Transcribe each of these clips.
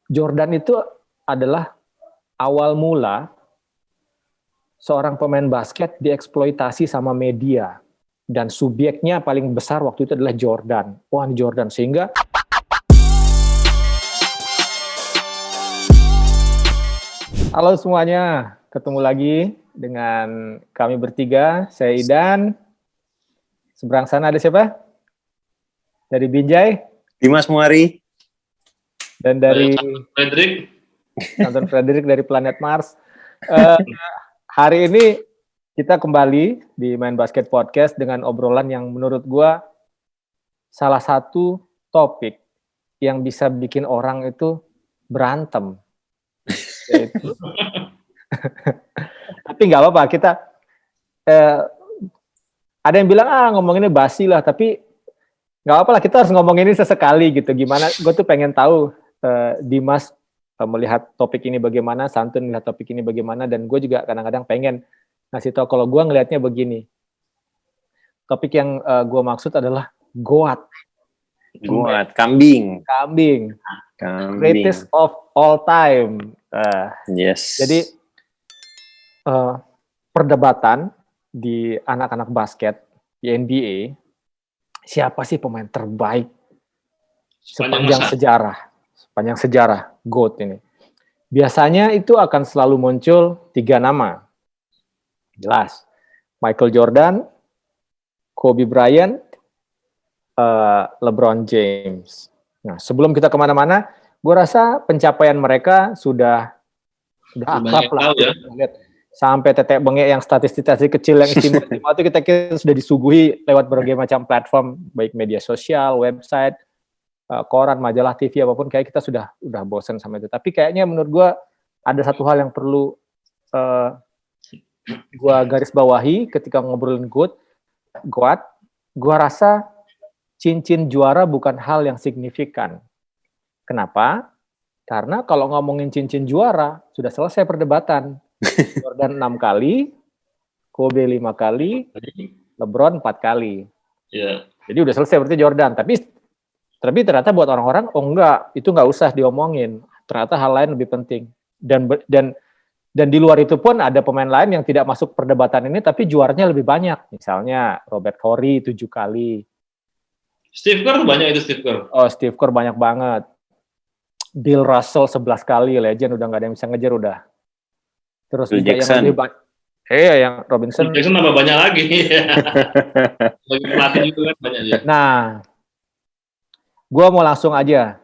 Jordan itu adalah awal mula seorang pemain basket dieksploitasi sama media. Dan subjeknya paling besar waktu itu adalah Jordan. Wah, ini Jordan. Sehingga halo semuanya, ketemu lagi dengan kami bertiga. Saya Idan. Seberang sana ada siapa? Dari Binjai. Dimas Muari. Dan dari Anton Frederick dari Planet Mars. Hari ini kita kembali di Main Basket Podcast dengan obrolan yang menurut gua salah satu topik yang bisa bikin orang itu berantem. Yaitu. Tapi nggak apa-apa, kita ada yang bilang ngomonginnya basi lah, tapi nggak apa-apa lah, kita harus ngomongin ini sesekali gitu. Gimana? Gue tuh pengen tahu Dimas melihat topik ini bagaimana, Santun melihat topik ini bagaimana, dan gue juga kadang-kadang pengen ngasih tau kalau gue ngelihatnya begini. Topik yang gue maksud adalah goat. Kambing. Greatest of all time. Yes. Jadi perdebatan di anak-anak basket di NBA, siapa sih pemain terbaik sepanjang sejarah GOAT ini. Biasanya itu akan selalu muncul 3 nama. Jelas. Michael Jordan, Kobe Bryant, LeBron James. Nah, sebelum kita kemana-mana, gue rasa pencapaian mereka sudah akrab lah. Ya. Sampai tetek bengek yang statistik kecil yang istimewa itu kita sudah disuguhi lewat berbagai macam platform, baik media sosial, website, koran, majalah, TV, apapun. Kayak kita sudah bosan sama itu. Tapi kayaknya menurut gue ada satu hal yang perlu gue garis bawahi ketika ngobrolin GOAT. Gue rasa cincin juara bukan hal yang signifikan. Kenapa? Karena kalau ngomongin cincin juara, sudah selesai perdebatan. Jordan 6 kali, Kobe 5 kali, LeBron 4 kali. Yeah. Jadi udah selesai berarti Jordan. Tapi ternyata buat orang-orang, oh enggak, itu enggak usah diomongin. Ternyata hal lain lebih penting. Dan di luar itu pun ada pemain lain yang tidak masuk perdebatan ini, tapi juaranya lebih banyak. Misalnya Robert Horry 7 kali. Steve Kerr banyak itu, Steve Kerr. Oh, Steve Kerr banyak banget. Bill Russell 11 kali, legend, udah nggak ada yang bisa ngejar udah. Terus Phil juga Jackson. yang lebih banyak. Yang Robinson. Phil Jackson nambah banyak lagi. Lagi pelatih juga kan banyak dia. Nah, gue mau langsung aja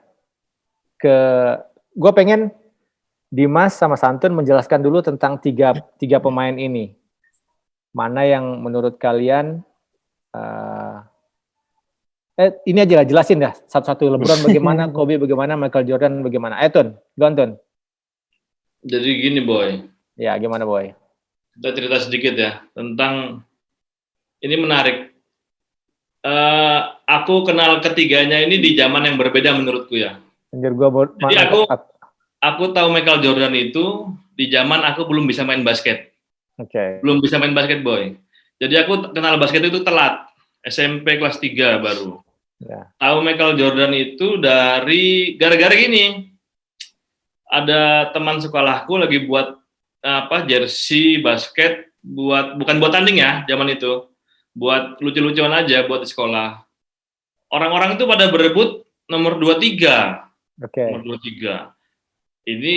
gue pengen Dimas sama Santun menjelaskan dulu tentang tiga pemain ini. Mana yang menurut kalian ini aja lah, jelasin dah satu-satu. LeBron bagaimana, Kobe bagaimana, Michael Jordan bagaimana. Tun, Tun. Jadi gini, Boy. Ya, gimana, Boy? Kita cerita sedikit ya tentang ini menarik. Aku kenal ketiganya ini di zaman yang berbeda menurutku ya. Jadi aku tahu Michael Jordan itu di zaman aku belum bisa main basket. Oke. Belum bisa main basket, Boy. Jadi aku kenal basket itu telat. SMP kelas 3 baru. Ya. Tahu Michael Jordan itu dari gara-gara gini. Ada teman sekolahku lagi buat jersey basket bukan buat tanding ya zaman itu. Buat lucu-lucuan aja buat di sekolah. Orang-orang itu pada berebut nomor 23. Oke. Nomor 23. Ini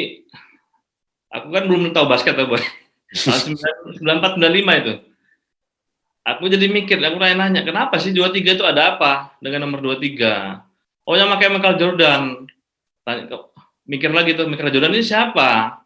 aku kan belum tahu basket tuh, Boy. Tahun 94 95 itu. Aku jadi mikir, aku nanya, kenapa sih 23 itu ada apa dengan nomor 23? Oh, yang pakai Michael Jordan. Mikir lagi tuh, Michael Jordan ini siapa?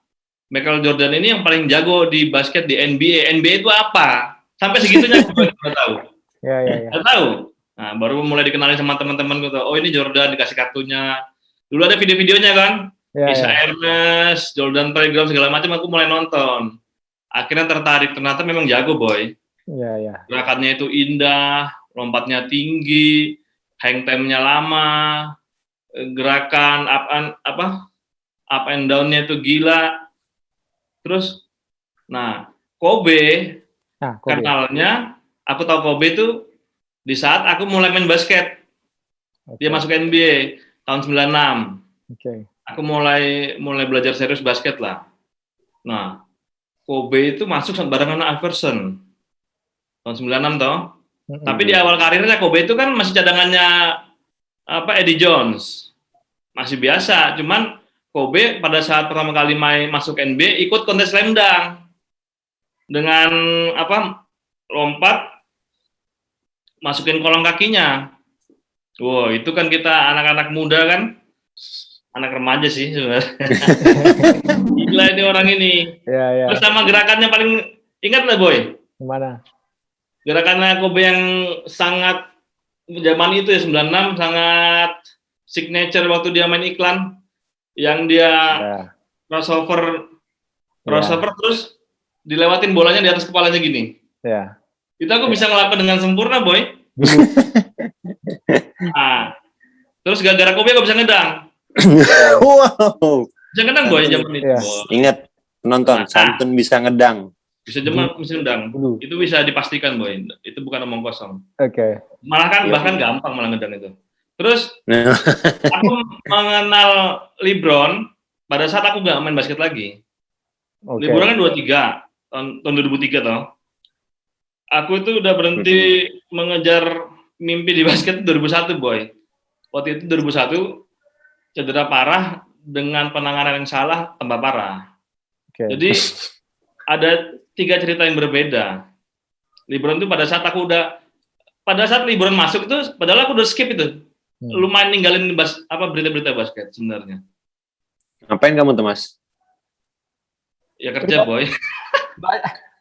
Michael Jordan ini yang paling jago di basket di NBA. NBA itu apa? Sampai segitunya aku nggak tahu. Ya. Nggak tahu. Nah, baru mulai dikenalin sama teman-teman gitu. Oh, ini Jordan, dikasih kartunya. Dulu ada video-videonya kan? Isa Ernest, Jordan Playground segala macam, aku mulai nonton. Akhirnya tertarik, ternyata memang jago, Boy. Iya. Gerakannya itu indah, lompatnya tinggi, hang time-nya lama, gerakan up and down-nya itu gila. Terus, Kobe. Kenalnya, aku tahu Kobe itu di saat aku mulai main basket. Okay. Dia masuk NBA tahun 96. Okay. aku mulai belajar serius basket lah. Nah, Kobe itu masuk barengan sama Iverson tahun 96 toh. Tapi di awal karirnya Kobe itu kan masih cadangannya Eddie Jones. Masih biasa, cuman Kobe pada saat pertama kali masuk NBA ikut kontes slam dunk dengan lompat masukin kolong kakinya. Wow, itu kan kita anak-anak muda kan, anak remaja sih sebenarnya. Gila ini orang ini. Ya. Terus sama gerakannya paling ingat lah Boy. Gimana? Gerakannya Kobe yang sangat zaman itu ya 96 sangat signature waktu dia main iklan yang dia crossover terus dilewatin bolanya di atas kepalanya gini. Ya. Itu aku bisa ngelakuin dengan sempurna Boy. Nah, terus gara-gara Kobe aku bisa ngedang. Wow. Bisa ngedang Boy zaman itu. Ingat nonton Santun bisa ngedang. Bisa ngedang. Itu bisa dipastikan Boy. Itu bukan omong kosong. Oke. Bahkan gampang malah ngedang itu. Terus aku mengenal LeBron pada saat aku nggak main basket lagi. LeBron kan 23 tahun 2003 toh. Aku itu udah berhenti mengejar mimpi di basket 2001 Boy. Waktu itu 2001 cedera parah dengan penanganan yang salah tambah parah. Jadi ada 3 cerita yang berbeda. LeBron itu pada saat LeBron masuk itu, padahal aku udah skip itu. Lumayan ninggalin berita-berita basket sebenarnya. Ngapain kamu tuh Mas? Ya kerja Boy.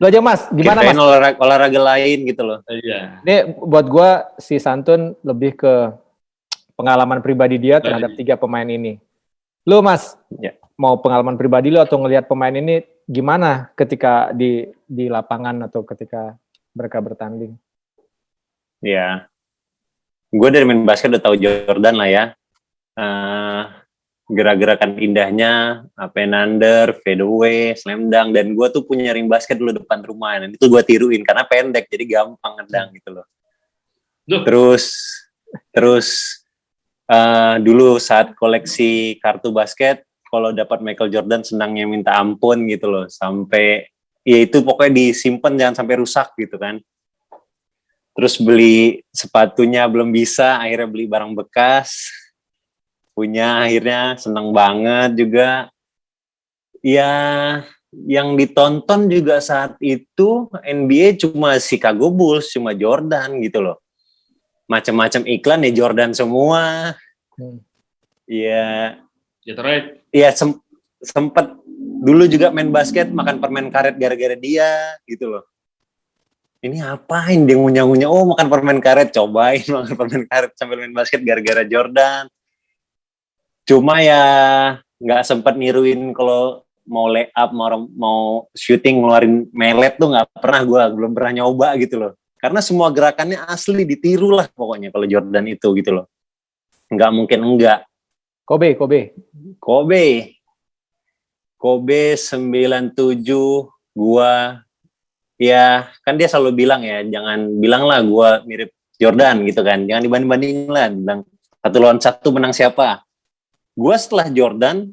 Lo aja Mas, gimana Mas? Olahraga lain gitu loh. Iya. Ini buat gua si Santun lebih ke pengalaman pribadi dia terhadap 3 pemain ini. Lo Mas, mau pengalaman pribadi lo atau ngelihat pemain ini gimana ketika di lapangan atau ketika mereka bertanding? Ya, gue dari main basket udah tahu Jordan lah ya. Gerak-gerakan indahnya, under, fadeaway, slam dunk, dan gue tuh punya ring basket dulu depan rumah, dan itu gue tiruin karena pendek, jadi gampang ngedang gitu loh. Terus dulu saat koleksi kartu basket, kalau dapat Michael Jordan senangnya minta ampun gitu loh, sampai ya itu pokoknya disimpan jangan sampai rusak gitu kan. Terus beli sepatunya belum bisa, akhirnya beli barang bekas. Punya akhirnya senang banget juga. Ya, yang ditonton juga saat itu NBA cuma Chicago Bulls, cuma Jordan gitu loh. Macam-macam iklan ya Jordan semua. Ya, Detroit. Ya sempet dulu juga main basket, makan permen karet gara-gara dia gitu loh. Ini apain dia ngunyah-ngunyah, makan permen karet, cobain makan permen karet sambil main basket gara-gara Jordan. Cuma ya nggak sempat niruin kalau mau lay up, mau shooting ngeluarin melet tuh nggak pernah, belum pernah nyoba gitu loh. Karena semua gerakannya asli ditiru lah pokoknya kalau Jordan itu gitu loh. Nggak mungkin enggak. Kobe 97 gua ya kan dia selalu bilang ya, jangan bilang lah gua mirip Jordan gitu kan, jangan dibanding-bandingin lah, bilang 1 lawan 1 menang siapa. Gua setelah Jordan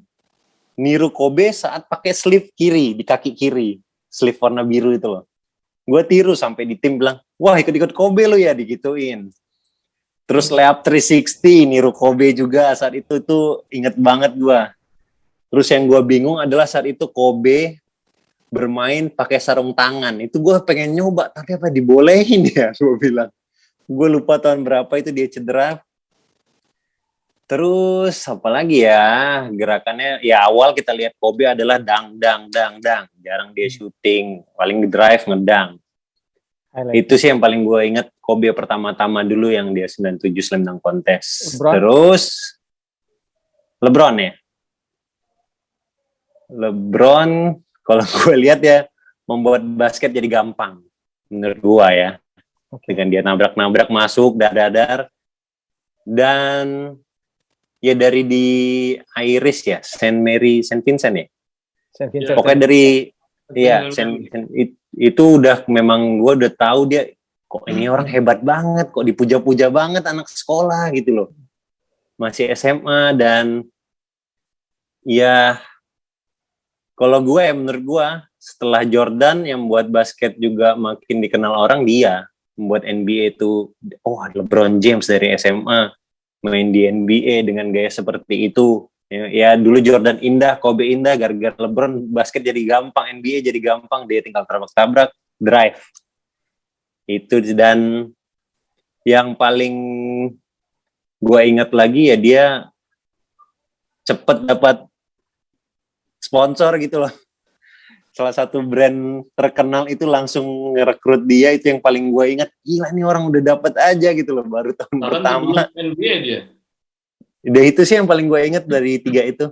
niru Kobe saat pakai sleeve kiri di kaki kiri, sleeve warna biru itu loh. Gua tiru sampai di tim bilang, wah ikut-ikut Kobe lo ya, digituin. Terus layup 360 niru Kobe juga saat itu tuh, inget banget gua. Terus yang gua bingung adalah saat itu Kobe bermain pakai sarung tangan. Itu gue pengen nyoba, tapi apa dibolehin ya? Gue bilang. Gue lupa tahun berapa itu dia cedera. Terus apa lagi ya gerakannya? Ya awal kita lihat Kobe adalah dang. Jarang dia shooting, paling drive ngedang. Itu sih yang paling gue inget Kobe pertama-tama dulu yang dia 97 slam dunk contest. Terus LeBron ya. LeBron kalau gue lihat ya membuat basket jadi gampang menurut gue ya. Dengan dia nabrak-nabrak masuk dadar dan ya dari di Iris ya, Saint Vincent ya. Pokoknya dari ya itu udah memang gue udah tahu dia kok ini orang hebat banget, kok dipuja-puja banget anak sekolah gitu loh. Masih SMA dan Ya, kalau gue menurut gue setelah Jordan yang buat basket juga makin dikenal orang, dia membuat NBA itu, LeBron James dari SMA main di NBA dengan gaya seperti itu. Ya dulu Jordan indah, Kobe indah, gara-gara LeBron basket jadi gampang, NBA jadi gampang, dia tinggal tabrak-tabrak, drive. Itu. Dan yang paling gue ingat lagi ya, dia cepet dapat sponsor gitu loh. Salah satu brand terkenal itu langsung ngerekrut dia, itu yang paling gue ingat. Gila, nih orang udah dapat aja gitu loh, baru tahun pertama. NBA dia. Udah itu sih yang paling gue ingat dari 3 itu.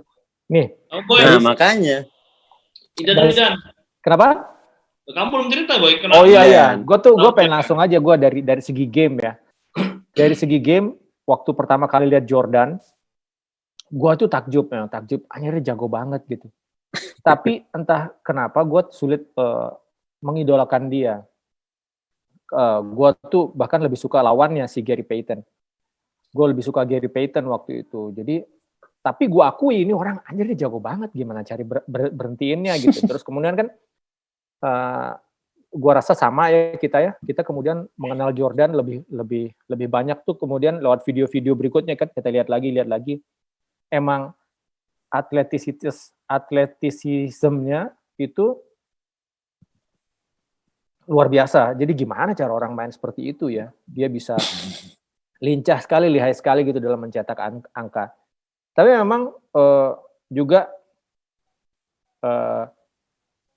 Nih. Nah, makanya. Idan. Kenapa? Kamu belum cerita, Boy. Kenapa? Oh iya. Gue pengen langsung aja gue dari segi game ya. Dari segi game, waktu pertama kali lihat Jordan, gue tuh takjub, akhirnya jago banget gitu. Tapi entah kenapa gue sulit mengidolakan dia. Gue tuh bahkan lebih suka lawannya, si Gary Payton. Gue lebih suka Gary Payton waktu itu. Jadi, tapi gue akui ini orang anjir dia jago banget, gimana cari berhentiinnya gitu. Terus kemudian kan gue rasa sama ya kita kemudian mengenal Jordan lebih banyak tuh kemudian lewat video-video berikutnya kan, kita lihat lagi. Emang atletisismenya itu luar biasa. Jadi gimana cara orang main seperti itu ya? Dia bisa lincah sekali, lihai sekali gitu dalam mencetak angka. Tapi memang juga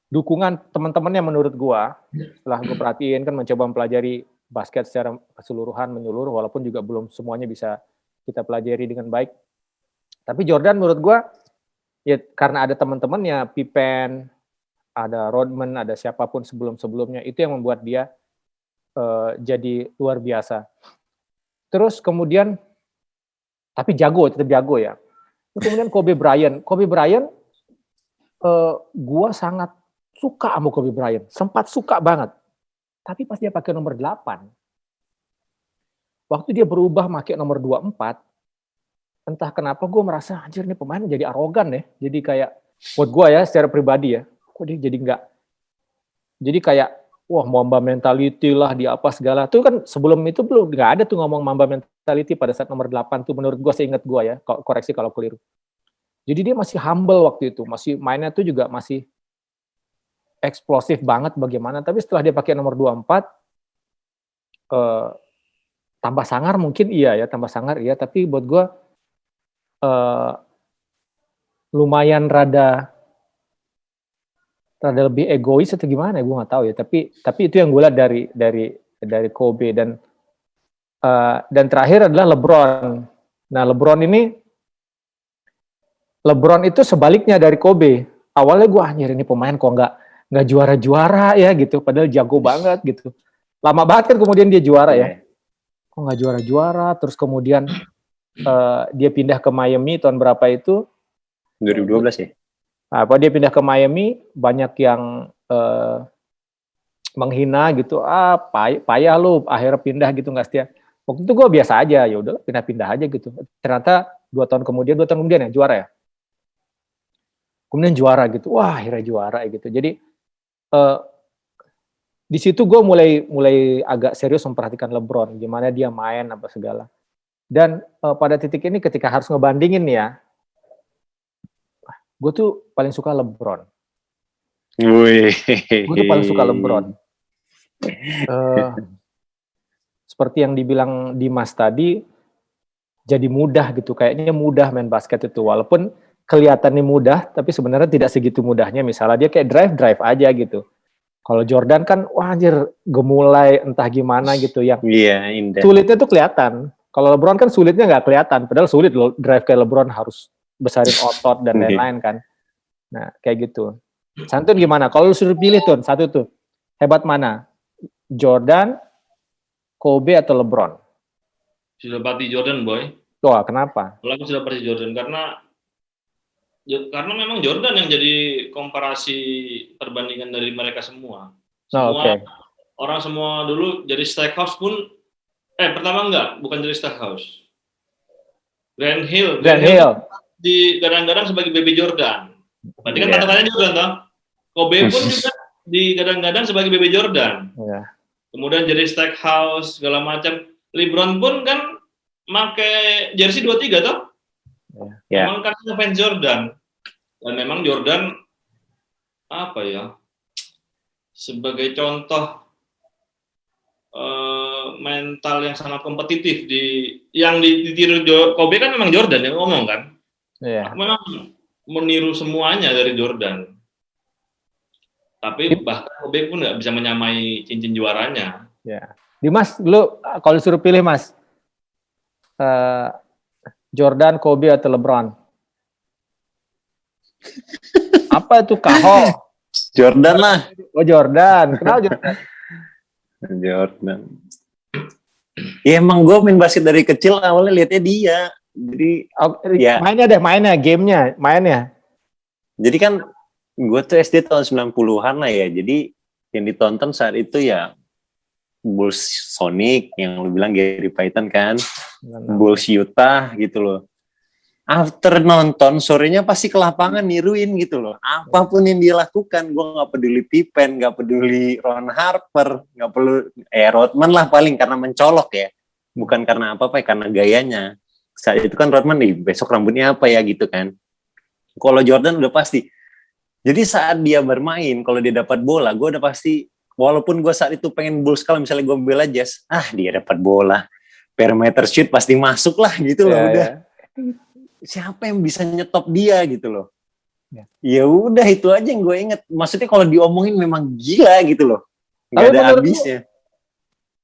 dukungan teman-temannya menurut gua, setelah gue perhatiin kan, mencoba mempelajari basket secara keseluruhan, menyeluruh, walaupun juga belum semuanya bisa kita pelajari dengan baik. Tapi Jordan menurut gua, ya karena ada teman-temannya, Pippen, ada Rodman, ada siapapun sebelum-sebelumnya, itu yang membuat dia jadi luar biasa. Terus kemudian, tapi tetap jago ya. Terus kemudian Kobe Bryant, gua sangat suka sama Kobe Bryant, sempat suka banget. Tapi pas dia pakai nomor 8, waktu dia berubah pakai nomor 24, entah kenapa gue merasa anjir nih pemain jadi arogan ya. Jadi kayak buat gue ya secara pribadi ya, kok dia jadi kayak wah Mamba mentality lah di apa segala. Tuh kan sebelum itu belum nggak ada tuh ngomong Mamba mentality pada saat nomor 8 tuh, menurut gue, seingat gue ya, koreksi kalau keliru. Jadi dia masih humble waktu itu, masih mainnya tuh juga masih eksplosif banget bagaimana. Tapi setelah dia pakai nomor 24, tambah sangar mungkin tambah sangar iya, tapi buat gue lumayan rada lebih egois atau gimana ya, gue nggak tahu ya. Tapi itu yang gue lihat dari Kobe. Dan terakhir adalah LeBron. Nah LeBron itu sebaliknya dari Kobe. Awalnya gue anjir ini pemain kok nggak juara-juara ya gitu, padahal jago banget gitu. Lama banget kan kemudian dia juara ya. Kok nggak juara-juara, terus kemudian dia pindah ke Miami tahun berapa itu? 2012 ya. Dia pindah ke Miami, banyak yang menghina gitu, payah lu, akhirnya pindah gitu, nggak setia. Waktu itu gue biasa aja, ya udah pindah-pindah aja gitu. Ternyata 2 tahun kemudian ya juara ya. Kemudian juara gitu, wah akhirnya juara gitu. Jadi di situ gue mulai agak serius memperhatikan LeBron, gimana dia main apa segala. Dan pada titik ini ketika harus ngebandingin ya, gue tuh paling suka LeBron. Gue tuh paling suka LeBron. Seperti yang dibilang Dimas tadi, jadi mudah gitu. Kayaknya mudah main basket itu. Walaupun kelihatannya mudah, tapi sebenarnya tidak segitu mudahnya. Misalnya dia kayak drive aja gitu. Kalau Jordan kan, wah anjir, gemulai entah gimana gitu. Yang sulitnya tuh kelihatan. Kalau LeBron kan sulitnya nggak kelihatan, padahal sulit loh drive kayak LeBron, harus besarin otot dan lain-lain kan. Nah, kayak gitu. Santun gimana? Kalau lu suruh pilih tuh, satu tuh, hebat mana? Jordan, Kobe atau LeBron? Sudah pasti Jordan, Boy. Wah, kenapa? Kalau aku sudah pasti Jordan, karena memang Jordan yang jadi komparasi perbandingan dari mereka semua. Orang semua dulu jadi Stackhouse pun, pertama bukan jadi Stackhouse. Grant Hill. digadang-gadang sebagai Baby Jordan. Berarti kan kata-katanya Jordan toh. Kobe pun juga digadang-gadang sebagai Baby Jordan. Kemudian jadi Stackhouse segala macam. LeBron pun kan pakai jersey 23 toh. Memang kan fans Jordan. Dan memang Jordan apa ya? Sebagai contoh mental yang sangat kompetitif yang ditiru Kobe kan memang Jordan yang ngomong kan. Aku memang meniru semuanya dari Jordan. Tapi bahkan Kobe pun nggak bisa menyamai cincin juaranya. Dimas, lu kalau disuruh pilih Mas, Jordan, Kobe atau LeBron? Apa itu Kaho? Jordan lah. Oh Jordan, kenapa Jordan? Jordan. Ya emang gue main basket dari kecil awalnya liatnya dia. Jadi mainnya gamenya. Jadi kan gue tuh SD tahun 90-an lah ya. Jadi yang ditonton saat itu ya Bulls Sonic yang lu bilang Gary Payton kan. Bulls Utah gitu loh. After nonton, sorenya pasti ke lapangan niruin gitu loh. Apapun yang dia lakukan, gue gak peduli Pippen, gak peduli Ron Harper, gak perlu, Rodman lah paling karena mencolok ya. Bukan karena apa-apa ya, karena gayanya. Saat itu kan Rodman, besok rambutnya apa ya gitu kan. Kalau Jordan udah pasti. Jadi saat dia bermain, kalau dia dapat bola, gue udah pasti, walaupun gue saat itu pengen Bulls, kalau misalnya gue bela Jazz, dia dapat bola. Perimeter shoot pasti masuk lah gitu loh, udah. Siapa yang bisa nyetop dia gitu loh. Ya udah itu aja yang gue inget. Maksudnya kalau diomongin memang gila gitu loh. Gak ada habisnya.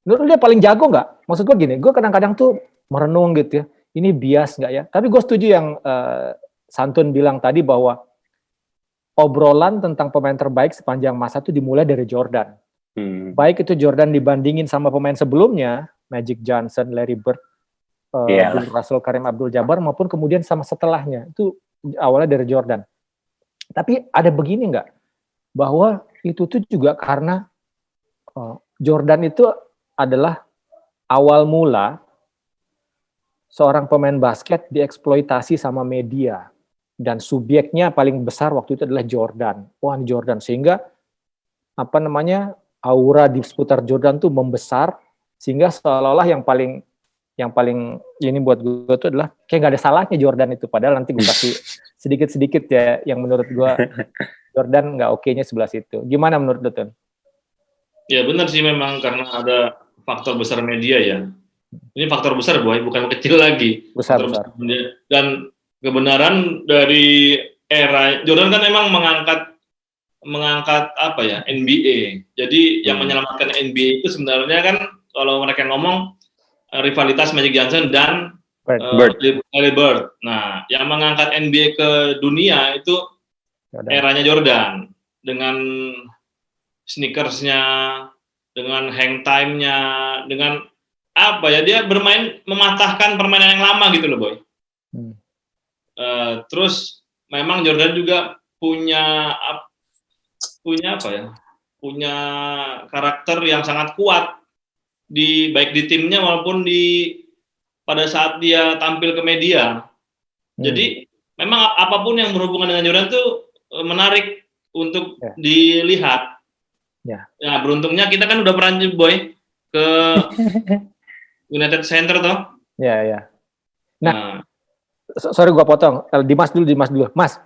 Menurut dia paling jago nggak? Maksud gue gini, gue kadang-kadang tuh merenung gitu ya. Ini bias nggak ya? Tapi gue setuju yang Santun bilang tadi bahwa obrolan tentang pemain terbaik sepanjang masa itu dimulai dari Jordan. Baik itu Jordan dibandingin sama pemain sebelumnya, Magic Johnson, Larry Bird, Bill Russell, Kareem Abdul-Jabbar, maupun kemudian sama setelahnya. Itu awalnya dari Jordan. Tapi ada begini nggak? Bahwa itu tuh juga karena Jordan itu adalah awal mula seorang pemain basket dieksploitasi sama media. Dan subjeknya paling besar waktu itu adalah Jordan. Jordan. Sehingga aura di seputar Jordan tuh membesar, sehingga seolah-olah yang paling ini buat gue itu adalah kayak gak ada salahnya Jordan itu, padahal nanti gue kasih sedikit-sedikit ya yang menurut gue Jordan gak oke-nya sebelah situ. Gimana menurut lu, Tun? Ya benar sih, memang karena ada faktor besar media ya. Ini faktor besar, Boy, bukan kecil lagi. Besar. Dan kebenaran dari era Jordan kan memang mengangkat apa ya, NBA. Jadi yang menyelamatkan NBA itu sebenarnya kan kalau mereka ngomong rivalitas Magic Johnson dan Larry Bird. Nah, yang mengangkat NBA ke dunia itu eranya Jordan dengan sneakersnya, dengan hang time-nya, dengan apa ya, dia bermain mematahkan permainan yang lama gitu loh, Boy. Terus memang Jordan juga punya karakter yang sangat kuat baik di timnya maupun pada saat dia tampil ke media. Jadi memang apapun yang berhubungan dengan Jordan itu menarik untuk dilihat. Ya beruntungnya kita kan udah pernah, Boy, ke United Center toh. Ya. Nah, sorry gua potong. Dimas dulu. Mas,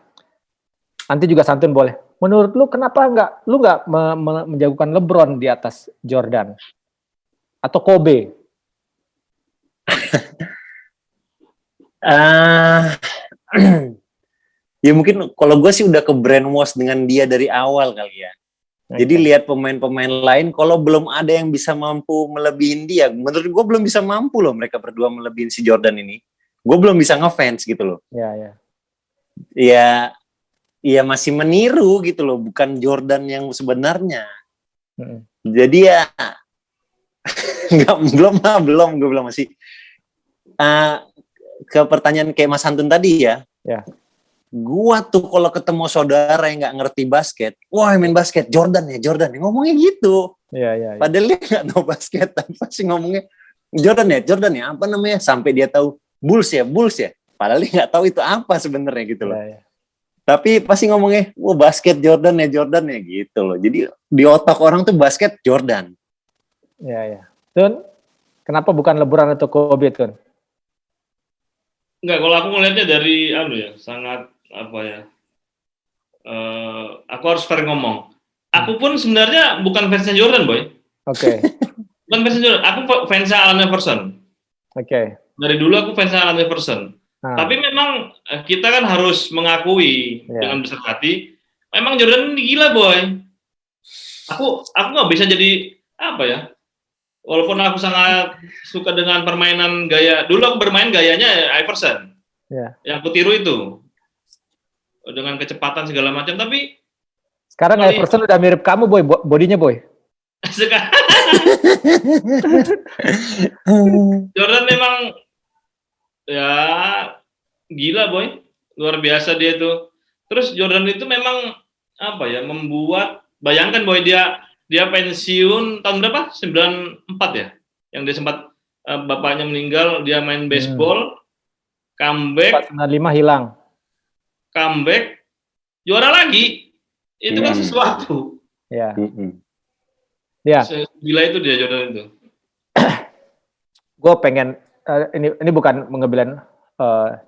nanti juga Santun boleh. Menurut lu kenapa lu nggak menjagokan LeBron di atas Jordan atau Kobe? Ya mungkin kalau gue sih udah ke brainwash dengan dia dari awal kali ya. Jadi lihat pemain-pemain lain, kalau belum ada yang bisa mampu melebihin dia, menurut gue belum bisa mampu loh mereka berdua melebihin si Jordan ini. Gue belum bisa ngefans gitu loh. Ya masih meniru gitu loh, bukan Jordan yang sebenarnya. Jadi ya belum masih. Ke pertanyaan kayak Mas Hantun tadi ya. Gua tuh kalau ketemu saudara yang nggak ngerti basket, wah main basket Jordan ngomongnya gitu. Padahal dia nggak tahu basket, tapi pasti ngomongnya Jordan ya, apa namanya? Sampai dia tahu Bulls ya. Padahal dia nggak tahu itu apa sebenarnya gitu loh. Ya. Tapi pasti ngomongnya, wah basket Jordan ya gitu loh. Jadi di otak orang tuh basket Jordan. Ya. Tun, kenapa bukan LeBron atau Kobe, Tun? Enggak, kalau aku ngelihatnya dari sangat aku harus fair ngomong. Aku pun sebenarnya bukan fansnya Jordan, Boy. Oke. Bukan fansnya Jordan, aku fansnya Allen Iverson. Oke. Dari dulu aku fansnya Allen Iverson. Tapi memang kita kan harus mengakui dengan besar hati, memang Jordan ini gila, Boy. Aku nggak bisa jadi walaupun aku sangat suka dengan permainan gaya, dulu aku bermain gayanya Iverson, yang aku tiru itu, dengan kecepatan segala macam, tapi sekarang Iverson udah mirip kamu, Boy, bodinya, Boy. Jordan memang ya gila, Boy, luar biasa dia tuh. Terus Jordan itu memang membuat, bayangkan, Boy, dia pensiun tahun berapa? 94 ya? Yang dia sempat bapaknya meninggal, dia main baseball, comeback 95 hilang. Comeback, juara lagi. Itu kan sesuatu. Ya. Gila itu dia Jordan itu. Gue pengen ini bukan mengebilan,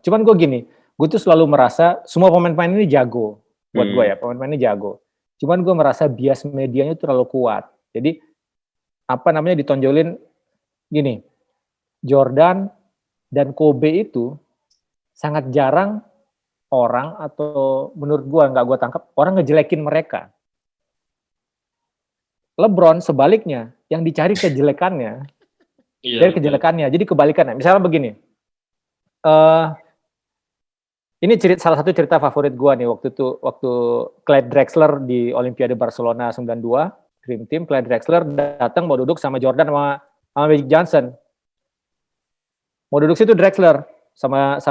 cuman gue gini, gue tuh selalu merasa semua pemain-pemain ini jago buat gue ya, pemain-pemain ini jago. Cuman gue merasa bias medianya terlalu kuat. Jadi ditonjolin gini, Jordan dan Kobe itu sangat jarang orang, atau menurut gue nggak gue tangkap, orang ngejelekin mereka. LeBron sebaliknya, yang dicari kejelekannya dari kejelekannya. Jadi kebalikannya. Misalnya begini, ini salah satu cerita favorit gue nih waktu Clyde Drexler di Olimpiade Barcelona 92, Dream Team. Clyde Drexler datang mau duduk sama Jordan sama Magic Johnson. Mau duduk situ Drexler sama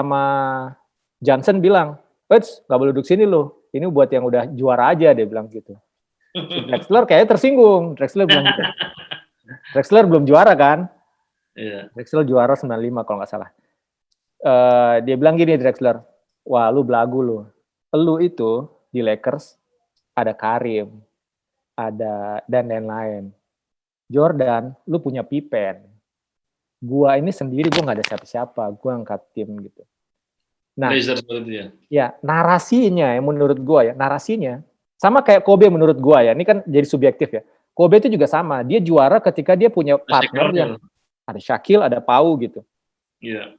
Johnson bilang, "Eits, nggak boleh duduk sini loh. Ini buat yang udah juara aja," dia bilang gitu. Drexler kayaknya tersinggung. Drexler bilang gitu. Drexler belum juara kan? Drexler juara 95 kalau nggak salah. Dia bilang gini, Drexler, "Wah, lu belagu lu. Lu itu di Lakers ada Karim, ada dan lain-lain. Jordan, lu punya Pippen. Gua ini sendiri, gua nggak ada siapa-siapa. Gua angkat tim gitu." Nah, ya narasinya yang menurut gua narasinya sama kayak Kobe menurut gua ya. Ini kan jadi subjektif ya. Kobe itu juga sama. Dia juara ketika dia punya partner yang ada Shaquille, ada Pau gitu. Iya.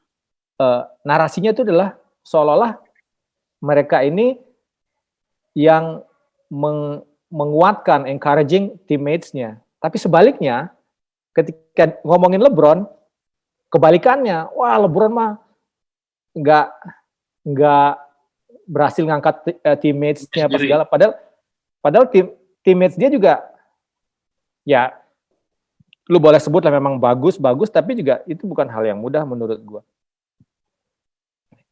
Narasinya itu adalah seolah-olah mereka ini yang menguatkan, encouraging teammates-nya. Tapi sebaliknya, ketika ngomongin LeBron, kebalikannya, wah LeBron mah nggak berhasil ngangkat teammates-nya apa segala. Padahal teammates dia juga, ya lu boleh sebut lah memang bagus, tapi juga itu bukan hal yang mudah menurut gua.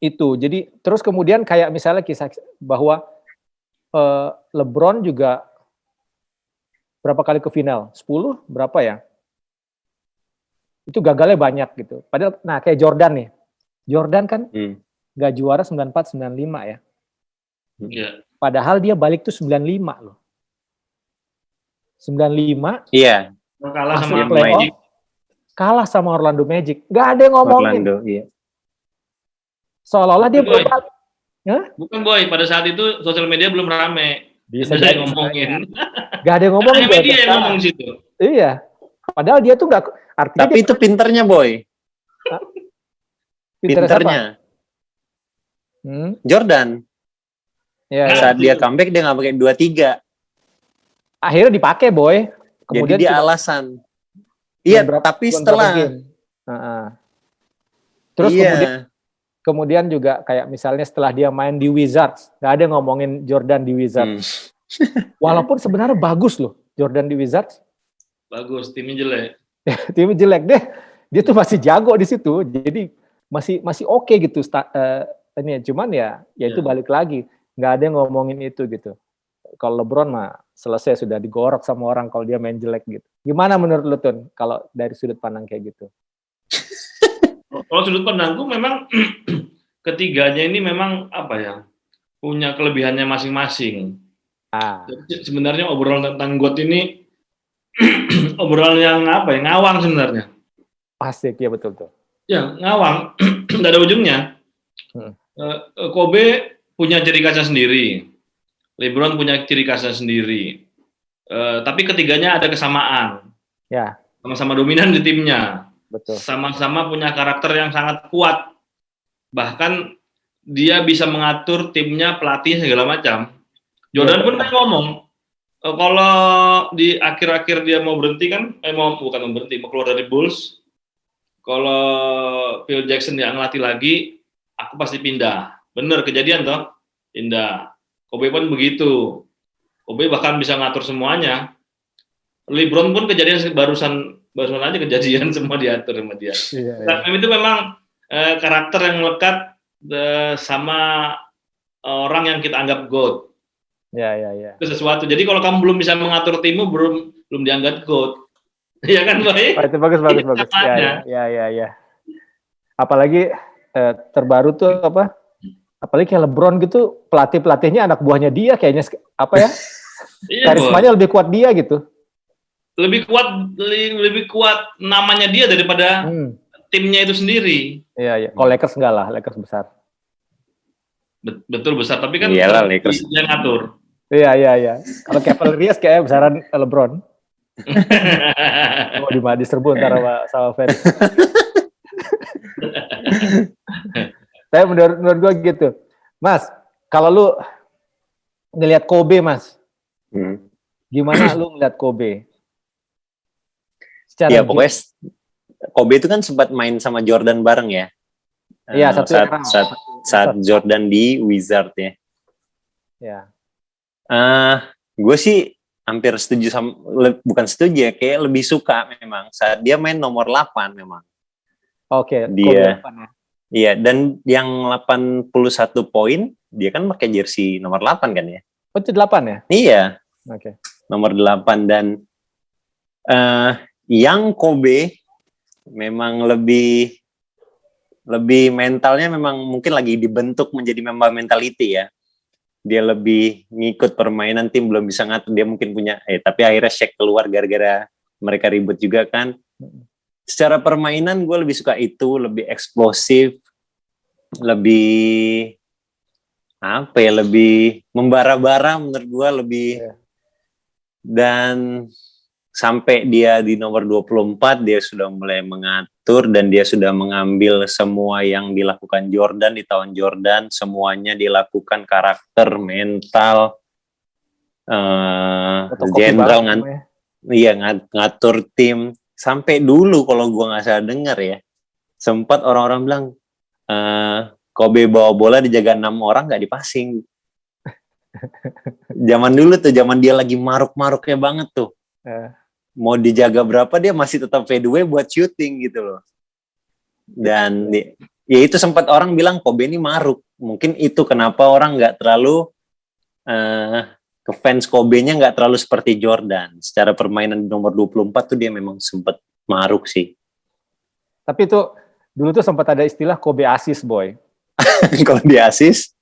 Itu, jadi terus kemudian kayak misalnya kisah bahwa LeBron juga berapa kali ke final? 10? Berapa ya? Itu gagalnya banyak gitu. Padahal, kayak Jordan nih. Jordan kan gak juara 94-95 ya. Padahal dia balik tuh 95 loh. 95. Iya. Kalah sama Magic. Kalah sama Orlando Magic. Gak ada yang ngomongin. Orlando, iya. Seolah-olah dia belum balik. Bukan, Boy, pada saat itu sosial media belum rame. Bisa jadi ngomongin. Gak ada yang ngomongin. Media yang ngomong situ. Iya. Padahal dia tuh gak, artinya. Tapi itu pinternya, Boy. Pinternya. Jordan. Ya, saat dia comeback dia nggak pakai 2-3. Akhirnya dipakai, Boy. Kemudian jadi dia alasan. Iya, tapi setelah. Terus kemudian juga kayak misalnya setelah dia main di Wizards, nggak ada yang ngomongin Jordan di Wizards. Walaupun sebenarnya bagus loh Jordan di Wizards. Bagus, timnya jelek. Timnya jelek deh. Dia tuh masih jago di situ. Jadi masih oke gitu. Ini cuman ya itu balik lagi. Nggak ada yang ngomongin itu gitu. Kalau LeBron mah selesai, sudah digorok sama orang kalau dia main jelek gitu. Gimana menurut lu, Tun, kalau dari sudut pandang kayak gitu? Kalau sudut pandangku memang ketiganya ini memang apa ya, punya kelebihannya masing-masing. Sebenarnya obrolan tentang GOAT ini obrolan yang apa ya, ngawang sebenarnya. Asik, ya betul tuh. Ya, ngawang, nggak ada ujungnya. Kobe punya ciri khasnya sendiri, LeBron punya ciri khasnya sendiri. Tapi ketiganya ada kesamaan. Ya. Sama-sama dominan di timnya. Betul. Sama-sama punya karakter yang sangat kuat. Bahkan dia bisa mengatur timnya, pelatih segala macam. Jordan pun kan ngomong, kalau di akhir-akhir dia mau berhenti kan, mau keluar dari Bulls. Kalau Phil Jackson yang ngelatih lagi, aku pasti pindah. Bener kejadian toh, pindah. Kobe pun begitu. Kobe bahkan bisa ngatur semuanya. LeBron pun kejadian barusan aja kejadian semua diatur sama dia. Iya. Itu memang karakter yang melekat sama orang yang kita anggap GOAT. Ya. Itu sesuatu. Jadi kalau kamu belum bisa mengatur timmu, belum dianggap GOAT. Iya kan, Boy? Itu bagus. Ya. Apalagi terbaru tuh apa? Apalagi kayak LeBron gitu, pelatihnya anak buahnya dia kayaknya apa ya? Iya, karismanya lebih kuat dia gitu. Lebih kuat namanya dia daripada timnya itu sendiri. Iya. Kalau Lakers enggak lah, Lakers besar. Betul besar, tapi kan iyalah Lakers yang ngatur. Iya. Kalau Cavaliers kayak besaran LeBron. Mau diserbu antara sama Ferry. Tapi menurut gue gitu. Mas, kalau lu ngelihat Kobe, Mas, gimana lu ngelihat Kobe? Ya pokoknya Kobe itu kan sempat main sama Jordan bareng ya. Iya, saat Jordan di Wizard ya. Ya. Gue sih hampir setuju sama, bukan setuju ya, kayak lebih suka memang saat dia main nomor 8 memang. Oke, dia. Iya, dan yang 81 poin dia kan pakai jersey nomor 8 kan ya? Oh, itu 8 ya? Iya. Oke. Nomor 8 dan yang Kobe memang lebih mentalnya memang mungkin lagi dibentuk menjadi Mamba mentality ya. Dia lebih ngikut permainan tim, belum bisa ngatur, dia mungkin punya tapi akhirnya Shaq keluar gara-gara mereka ribut juga kan. Secara permainan gue lebih suka itu, lebih eksplosif, lebih lebih membara-bara menurut gue, lebih dan sampai dia di nomor 24 dia sudah mulai mengatur dan dia sudah mengambil semua yang dilakukan Jordan di tahun Jordan, semuanya dilakukan, karakter, mental, general ngatur tim. Sampai dulu kalau gue nggak salah dengar ya, sempat orang-orang bilang Kobe bawa bola dijaga 6 orang nggak dipasing. Zaman dulu tuh, zaman dia lagi maruk-maruknya banget tuh. Mau dijaga berapa dia masih tetap fadeaway buat shooting gitu loh. Dan ya itu sempat orang bilang Kobe ini maruk. Mungkin itu kenapa orang nggak terlalu ke fans Kobe-nya nggak terlalu seperti Jordan. Secara permainan di nomor 24 tuh dia memang sempat maruk sih. Tapi itu dulu tuh sempat ada istilah Kobe assist, boy. Kalau di assist?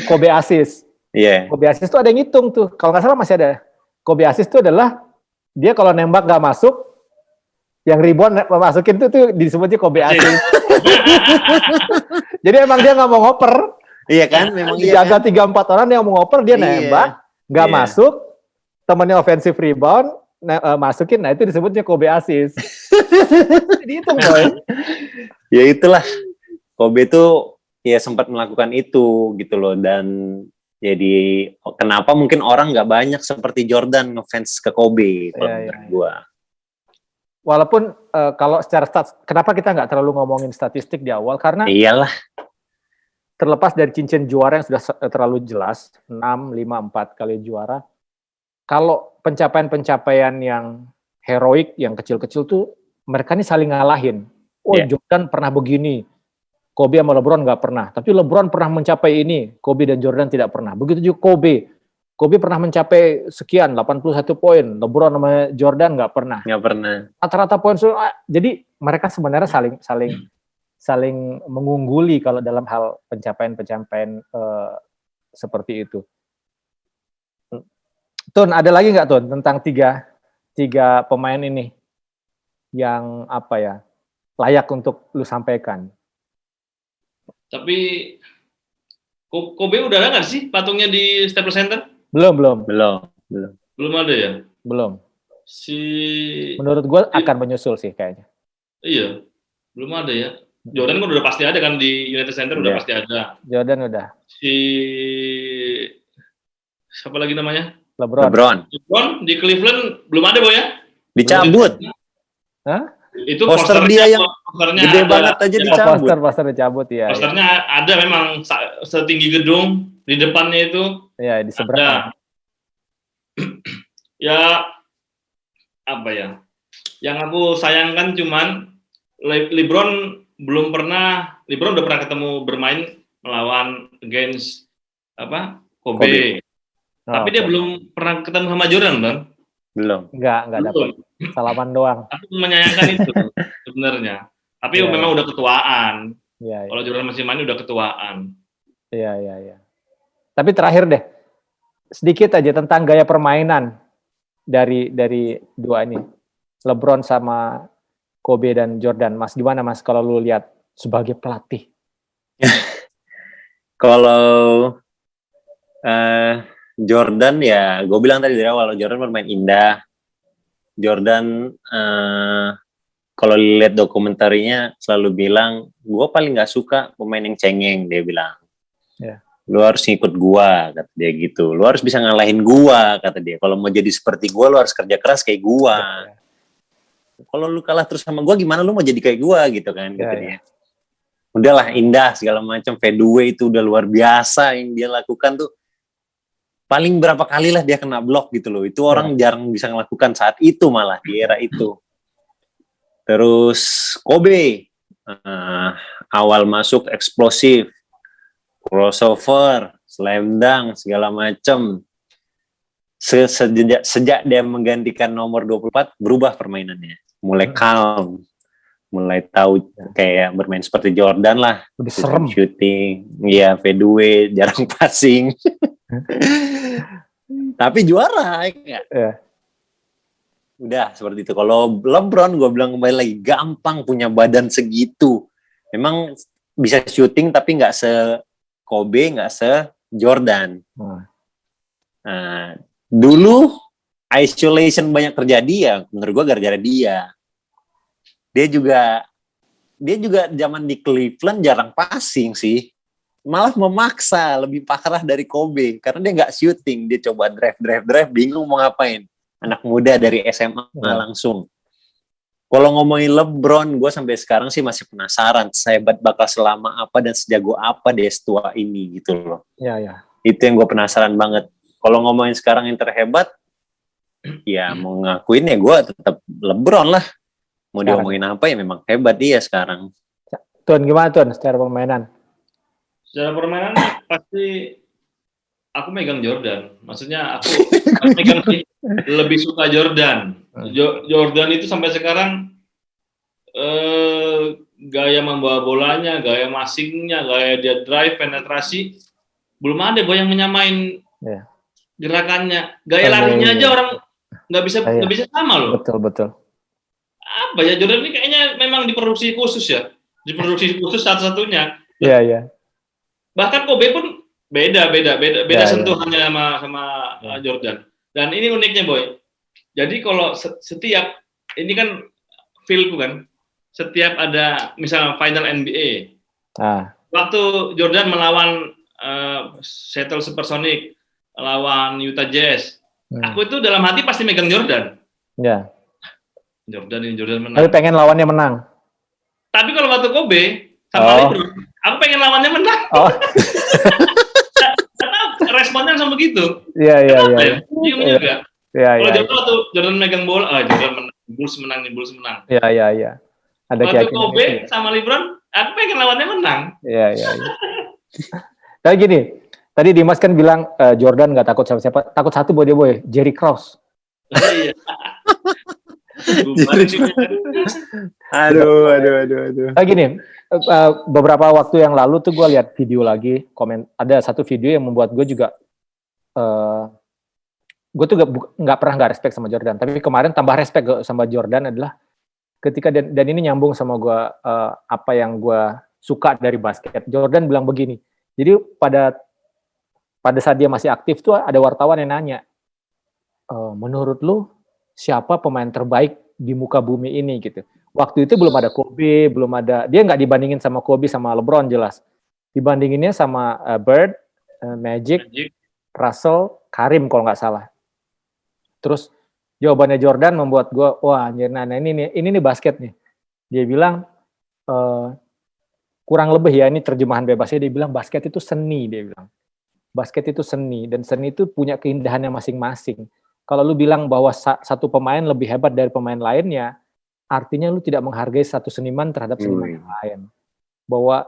Kobe assist. Iya. Yeah. Kobe assist tuh ada yang ngitung tuh. Kalau nggak salah masih ada. Kobe assist tuh adalah dia kalau nembak nggak masuk, yang rebound masukin tuh disebutnya Kobe assist. Jadi emang dia nggak mau ngoper. Iya kan? Memang dijaga 3-4 orang yang mau ngoper, dia nembak, nggak masuk, temannya offensive rebound, masukin, nah itu disebutnya Kobe assist. Jadi itu boy. Ya itulah, Kobe tuh ya sempat melakukan itu gitu loh, dan jadi kenapa mungkin orang nggak banyak seperti Jordan ngefans ke Kobe menurut gua. Walaupun kalau secara kenapa kita nggak terlalu ngomongin statistik di awal, karena iyalah, terlepas dari cincin juara yang sudah terlalu jelas, 6, 5, 4 kali juara, kalau pencapaian-pencapaian yang heroik, yang kecil-kecil tuh, mereka ini saling ngalahin. Jordan pernah begini, Kobe sama LeBron nggak pernah. Tapi LeBron pernah mencapai ini, Kobe dan Jordan tidak pernah. Begitu juga Kobe. Kobe pernah mencapai sekian, 81 poin. LeBron sama Jordan nggak pernah. Nggak pernah. Rata-rata poin. Jadi mereka sebenarnya saling saling mengungguli kalau dalam hal pencapaian seperti itu. Tun, ada lagi nggak Tun tentang tiga pemain ini yang layak untuk lu sampaikan? Tapi Kobe udah ada nggak sih patungnya di Staples Center? Belum Ada ya? belum. Menurut gue akan menyusul sih kayaknya. Iya, belum ada ya. Jordan kan udah pasti ada kan di United Center, udah pasti ada. Jordan udah. Siapa lagi namanya? LeBron di Cleveland belum ada Boy ya? dicabut. Hah? Itu poster dia yang gede banget aja dicabut. Poster dicabut ya. Posternya ada memang setinggi gedung di depannya itu. Ya, di seberang. Ya apa ya? Yang aku sayangkan cuman LeBron udah pernah ketemu bermain melawan against Kobe. Tapi dia belum pernah ketemu sama Jordan, Bang. Belum. Enggak dapat. Salaman doang. Aku menyayangkan itu sebenarnya. Tapi memang udah ketuaan. Iya. Kalau Jordan masih main udah ketuaan. Iya. Tapi terakhir deh, sedikit aja tentang gaya permainan dari dua ini, LeBron sama Kobe dan Jordan. Mas, gimana Mas kalau lu lihat sebagai pelatih? Kalau Jordan ya, gue bilang tadi dari awal, Jordan bermain indah. Jordan kalau lihat dokumentarinya selalu bilang, gue paling nggak suka pemain yang cengeng, dia bilang. Yeah. Lu harus ngikut gua, kata dia gitu. Lu harus bisa ngalahin gua, kata dia. Kalau mau jadi seperti gua, lu harus kerja keras kayak gua. Kalau lu kalah terus sama gua, gimana lu mau jadi kayak gua, gitu kan, kata dia. Udahlah, indah segala macam, fadeaway itu udah luar biasa yang dia lakukan tuh. Paling berapa kali lah dia kena blok gitu loh. Itu orang jarang bisa melakukan saat itu malah, di era itu. Terus Kobe, awal masuk eksplosif, crossover, slam dunk, segala macam. Sejak dia menggantikan nomor 24, berubah permainannya. Mulai calm, mulai tahu kayak bermain seperti Jordan lah. Udah serem. Shooting, ya fadeaway, jarang passing. Tapi juara, ya. Udah seperti itu. Kalau LeBron, gue bilang kembali lagi, gampang punya badan segitu. Memang bisa shooting tapi nggak Kobe, nggak se-Jordan. Dulu isolation banyak terjadi ya, menurut gue gara-gara dia. Dia juga zaman di Cleveland jarang passing sih. Malah memaksa, lebih parah dari Kobe. Karena dia nggak shooting, dia coba drive, bingung mau ngapain. Anak muda dari SMA langsung. Kalau ngomongin LeBron, gue sampai sekarang sih masih penasaran sehebat bakal selama apa dan sejago apa dia setua ini gitu loh. Iya. Itu yang gue penasaran banget. Kalau ngomongin sekarang yang terhebat, ya mau ngakuin ya gue tetap LeBron lah. Mau diomongin apa ya memang hebat dia sekarang. Tun, gimana Tun secara permainan? Secara permainan pasti aku megang Jordan. Maksudnya aku megang lebih suka Jordan. Jordan itu sampai sekarang gaya membawa bolanya, gaya passingnya, gaya dia drive, penetrasi, belum ada yang menyamain gerakannya. Gaya larinya aja orang nggak bisa sama loh. Betul. Apa ya, Jordan ini kayaknya memang diproduksi khusus ya. Diproduksi khusus satu-satunya. Iya. Bahkan Kobe pun beda sentuhannya sama Jordan. Dan ini uniknya Boy. Jadi kalau setiap ini kan feel kan, setiap ada misalnya final NBA. Waktu Jordan melawan Seattle Supersonics, lawan Utah Jazz, aku itu dalam hati pasti megang Jordan. Ya. Jordan menang. Tapi pengen lawannya menang. Tapi kalau waktu Kobe sama LeBron, aku pengen lawannya menang. Responnya sama gitu. Iya. Bingung juga. Kalau waktu Jordan megang bola, Jordan menang, Bulls menang. Iya. Ada waktu Kobe sama LeBron, aku pengen lawannya menang. Iya. Tapi gini, tadi Dimas kan bilang Jordan nggak takut siapa-siapa, takut satu Boy, Jerry Krause. Iya. Aduh. Gini, beberapa waktu yang lalu tuh gue lihat video lagi, ada satu video yang membuat gue juga, gue tuh nggak pernah nggak respect sama Jordan, tapi kemarin tambah respect sama Jordan adalah ketika dan ini nyambung sama gue, apa yang gue suka dari basket. Jordan bilang begini, jadi pada saat dia masih aktif tuh ada wartawan yang nanya, menurut lu siapa pemain terbaik di muka bumi ini gitu. Waktu itu belum ada Kobe, dia nggak dibandingin sama Kobe sama LeBron jelas. Dibandinginnya sama Bird, Magic, Russell, Karim kalau nggak salah. Terus jawabannya Jordan membuat gue, wah anjir, nah ini nih basket nih. Dia bilang, kurang lebih ya, ini terjemahan bebasnya, dia bilang basket itu seni, dia bilang. Basket itu seni, dan seni itu punya keindahannya masing-masing. Kalau lu bilang bahwa satu pemain lebih hebat dari pemain lainnya, artinya lu tidak menghargai satu seniman terhadap seniman yang lain. Bahwa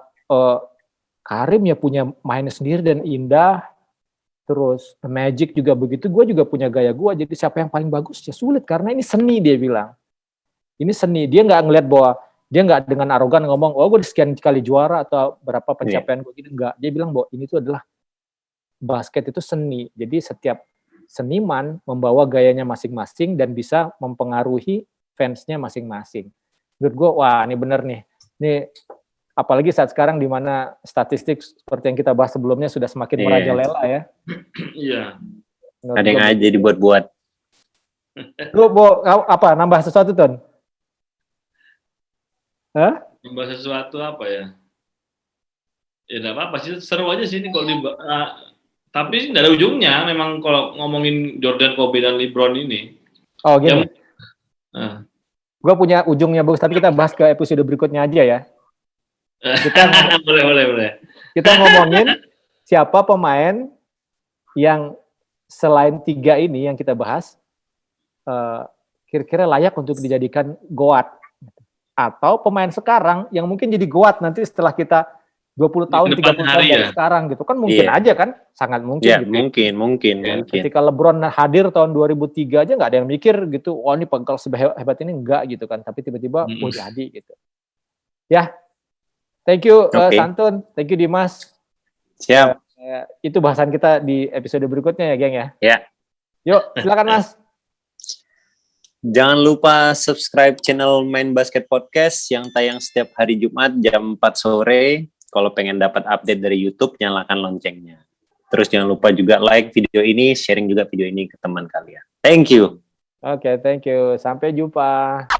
Karim ya punya mainnya sendiri dan indah, terus Magic juga begitu, gue juga punya gaya gue, jadi siapa yang paling bagus ya sulit, karena ini seni, dia bilang. Ini seni, dia nggak ngeliat bahwa, dia nggak dengan arogan ngomong, oh gue sekian kali juara atau berapa pencapaian gue gini, enggak. Dia bilang bahwa ini tuh adalah basket itu seni, jadi setiap seniman membawa gayanya masing-masing dan bisa mempengaruhi fansnya masing-masing. Menurut gue, wah ini bener nih, ini apalagi saat sekarang di mana statistik seperti yang kita bahas sebelumnya sudah semakin merajalela ya. Iya. Ada yang aja dibuat-buat. Lu mau apa? Nambah sesuatu, Ton? Hah? Nambah sesuatu apa ya? Ya enggak apa-apa sih, seru aja sih ini kalau tapi nggak ada ujungnya. Memang kalau ngomongin Jordan, Kobe, dan LeBron ini. Oh gini. Gue punya ujungnya bagus, tapi kita bahas ke episode berikutnya aja ya. Boleh. Kita ngomongin siapa pemain yang selain 3 ini yang kita bahas, kira-kira layak untuk dijadikan GOAT. Atau pemain sekarang yang mungkin jadi GOAT nanti setelah kita 20 tahun, 30 tahun dari sekarang gitu. Kan mungkin aja kan, sangat mungkin. Yeah, gitu. Mungkin. Ketika LeBron hadir tahun 2003 aja nggak ada yang mikir gitu, oh ini pengkal sehebat ini, enggak gitu kan. Tapi tiba-tiba jadi gitu. Ya, thank you Santun, thank you Dimas. Siap. Itu bahasan kita di episode berikutnya ya, geng ya. Ya. Yuk, silakan Mas. Jangan lupa subscribe channel Main Basket Podcast yang tayang setiap hari Jumat jam 4 sore. Kalau pengen dapat update dari YouTube, nyalakan loncengnya. Terus jangan lupa juga like video ini, sharing juga video ini ke teman kalian. Thank you. Oke, thank you. Sampai jumpa.